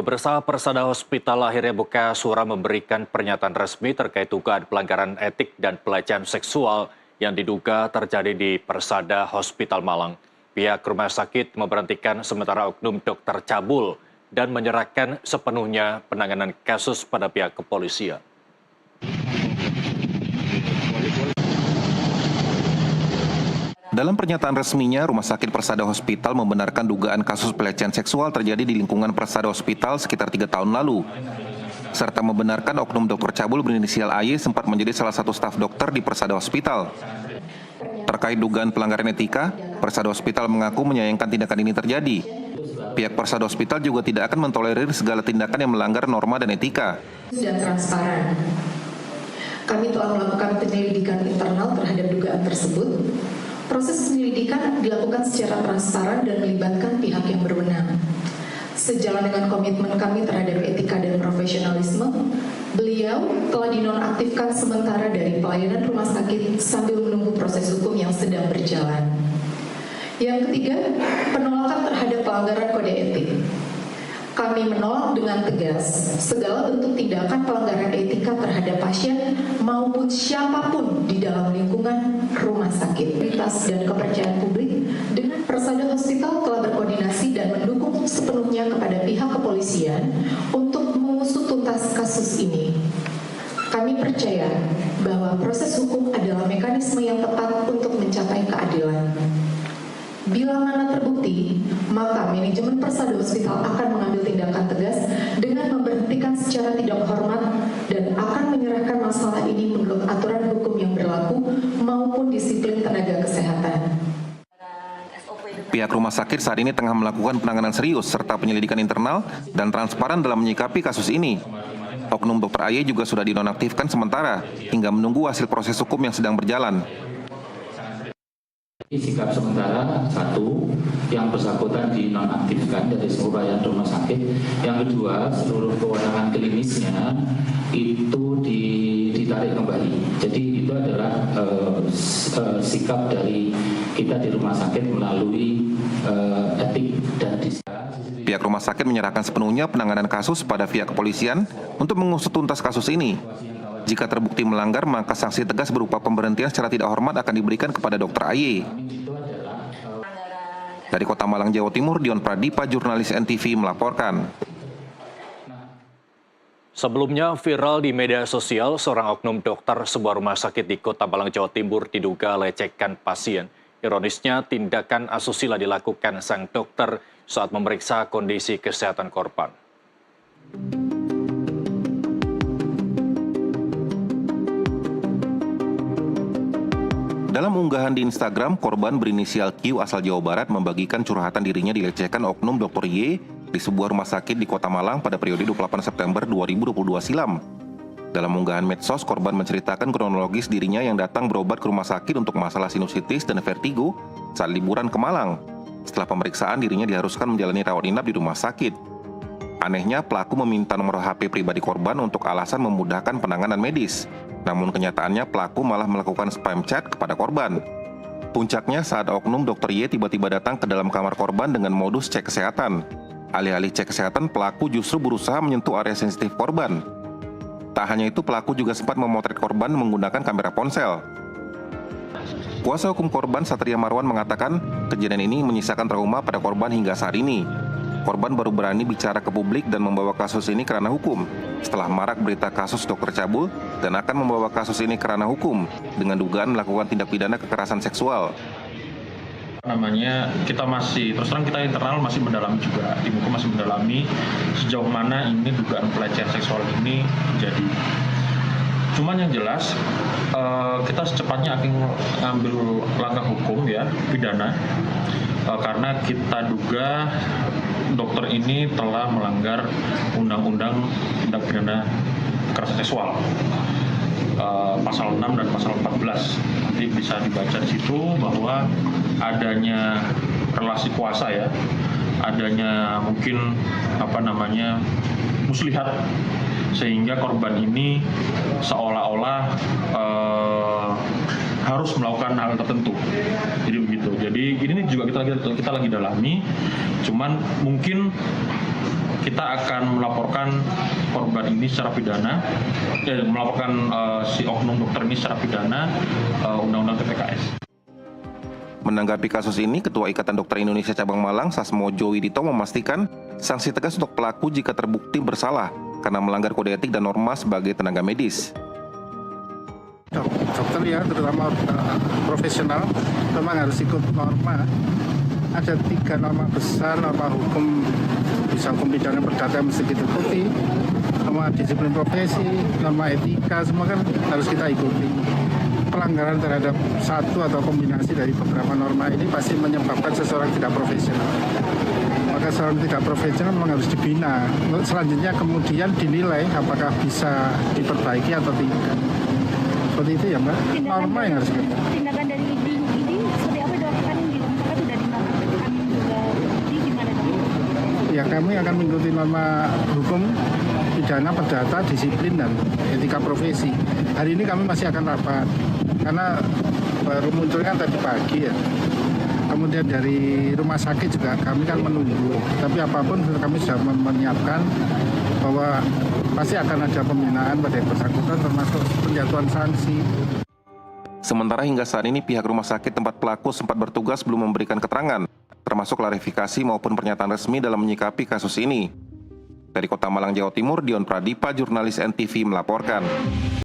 Pemirsa, Persada Hospital akhirnya buka suara memberikan pernyataan resmi terkait dugaan pelanggaran etik dan pelecehan seksual yang diduga terjadi di Persada Hospital Malang. Pihak rumah sakit memberhentikan sementara oknum dokter cabul dan menyerahkan sepenuhnya penanganan kasus pada pihak kepolisian. Dalam pernyataan resminya, Rumah Sakit Persada Hospital membenarkan dugaan kasus pelecehan seksual terjadi di lingkungan Persada Hospital sekitar 3 tahun lalu, serta membenarkan oknum dokter cabul berinisial AY sempat menjadi salah satu staf dokter di Persada Hospital. Terkait dugaan pelanggaran etika, Persada Hospital mengaku menyayangkan tindakan ini terjadi. Pihak Persada Hospital juga tidak akan mentolerir segala tindakan yang melanggar norma dan etika. Dan transparan. Kami telah melakukan penyelidikan internal terhadap dugaan tersebut. Proses penyelidikan dilakukan secara transparan dan melibatkan pihak yang berwenang. Sejalan dengan komitmen kami terhadap etika dan profesionalisme, beliau telah dinonaktifkan sementara dari pelayanan rumah sakit sambil menunggu proses hukum yang sedang berjalan. Yang ketiga, penolakan terhadap pelanggaran kode etik. Kami menolak dengan tegas segala bentuk tindakan pelanggaran etika terhadap pasien maupun siapapun di dalam lingkungan rumah sakit. Dan kepercayaan publik dengan Persada Hospital telah berkoordinasi dan mendukung sepenuhnya kepada pihak kepolisian untuk mengusut tuntas kasus ini. Kami percaya bahwa proses hukum adalah mekanisme yang tepat untuk mencapai keadilan. Bila mana terbukti, maka manajemen Persada Hospital akan mengambil tindakan tegas dengan memberhentikan secara tidak hormat dan akan menyerahkan masalah ini menurut aturan hukum yang berlaku maupun disiplin tenaga kesehatan. Pihak rumah sakit saat ini tengah melakukan penanganan serius serta penyelidikan internal dan transparan dalam menyikapi kasus ini. Oknum Dr. AY juga sudah dinonaktifkan sementara hingga menunggu hasil proses hukum yang sedang berjalan. Sikap sementara, satu, yang bersangkutan dinonaktifkan dari seluruh pelayanan rumah sakit. Yang kedua, seluruh kewenangan klinisnya itu ditarik kembali. Jadi itu adalah sikap dari kita di rumah sakit melalui etik dan disiplin. Pihak rumah sakit menyerahkan sepenuhnya penanganan kasus pada pihak kepolisian untuk mengusut tuntas kasus ini. Jika terbukti melanggar, maka sanksi tegas berupa pemberhentian secara tidak hormat akan diberikan kepada Dr. AY. Dari Kota Malang, Jawa Timur, Dion Pradipa, jurnalis NTV melaporkan. Sebelumnya viral di media sosial, seorang oknum dokter sebuah rumah sakit di Kota Malang, Jawa Timur diduga lecehkan pasien. Ironisnya, tindakan asusila dilakukan sang dokter saat memeriksa kondisi kesehatan korban. Dalam unggahan di Instagram, korban berinisial Q asal Jawa Barat membagikan curhatan dirinya dilecehkan oknum Dr. Y di sebuah rumah sakit di Kota Malang pada periode 28 September 2022 silam. Dalam unggahan medsos, korban menceritakan kronologis dirinya yang datang berobat ke rumah sakit untuk masalah sinusitis dan vertigo saat liburan ke Malang. Setelah pemeriksaan, dirinya diharuskan menjalani rawat inap di rumah sakit. Anehnya, pelaku meminta nomor HP pribadi korban untuk alasan memudahkan penanganan medis. Namun kenyataannya pelaku malah melakukan spam chat kepada korban. Puncaknya saat oknum Dr. Y tiba-tiba datang ke dalam kamar korban dengan modus cek kesehatan. Alih-alih cek kesehatan, pelaku justru berusaha menyentuh area sensitif korban. Tak hanya itu, pelaku juga sempat memotret korban menggunakan kamera ponsel. Kuasa hukum korban Satria Marwan mengatakan kejadian ini menyisakan trauma pada korban hingga saat ini. Korban baru berani bicara ke publik dan membawa kasus ini ke ranah hukum setelah marak berita kasus dokter cabul dan akan membawa kasus ini ke ranah hukum dengan dugaan melakukan tindak pidana kekerasan seksual. Kita masih, terus terang kita internal masih mendalami juga, tim hukum masih mendalami sejauh mana ini dugaan pelecehan seksual ini terjadi. Cuman yang jelas kita secepatnya akan mengambil langkah hukum ya, pidana, karena kita duga dokter ini telah melanggar undang-undang tindak pidana kekerasan seksual pasal 6 dan pasal 14. Nanti bisa dibaca di situ bahwa adanya relasi kuasa ya, adanya mungkin muslihat sehingga korban ini seolah-olah harus melakukan hal tertentu. Jadi begitu. Jadi ini juga kita lagi dalami. Cuman mungkin kita akan melaporkan korban ini secara pidana, melaporkan si oknum dokter ini secara pidana Undang-Undang TPKS. Menanggapi kasus ini, Ketua Ikatan Dokter Indonesia Cabang Malang, Sasmojo Widito memastikan sanksi tegas untuk pelaku jika terbukti bersalah karena melanggar kode etik dan norma sebagai tenaga medis. Dokter ya, terutama profesional, memang harus ikut norma. Ada 3 norma besar, norma hukum, bisa hukum pidana perdata mesti diikuti, norma disiplin profesi, norma etika, semua kan harus kita ikuti. Pelanggaran terhadap satu atau kombinasi dari beberapa norma ini pasti menyebabkan seseorang tidak profesional. Maka seseorang tidak profesional memang harus dibina. Selanjutnya kemudian dinilai apakah bisa diperbaiki atau tidak. Seperti itu ya Mbak, norma yang harus kita. Tindakan dari ini seperti apa dok? Kan yang dilakukan sudah dilakukan juga di gimana dok? Ya kami akan mengikuti norma hukum pidana perdata, disiplin dan etika profesi. Hari ini kami masih akan rapat karena baru munculnya tadi pagi ya. Kemudian dari rumah sakit juga kami kan menunggu. Tapi apapun kami sudah menyiapkan bahwa pasti akan ada pembinaan pada yang bersangkutan termasuk penjatuhan sanksi. Sementara hingga saat ini pihak rumah sakit tempat pelaku sempat bertugas belum memberikan keterangan, termasuk klarifikasi maupun pernyataan resmi dalam menyikapi kasus ini. Dari Kota Malang, Jawa Timur, Dion Pradipa, jurnalis NTV melaporkan.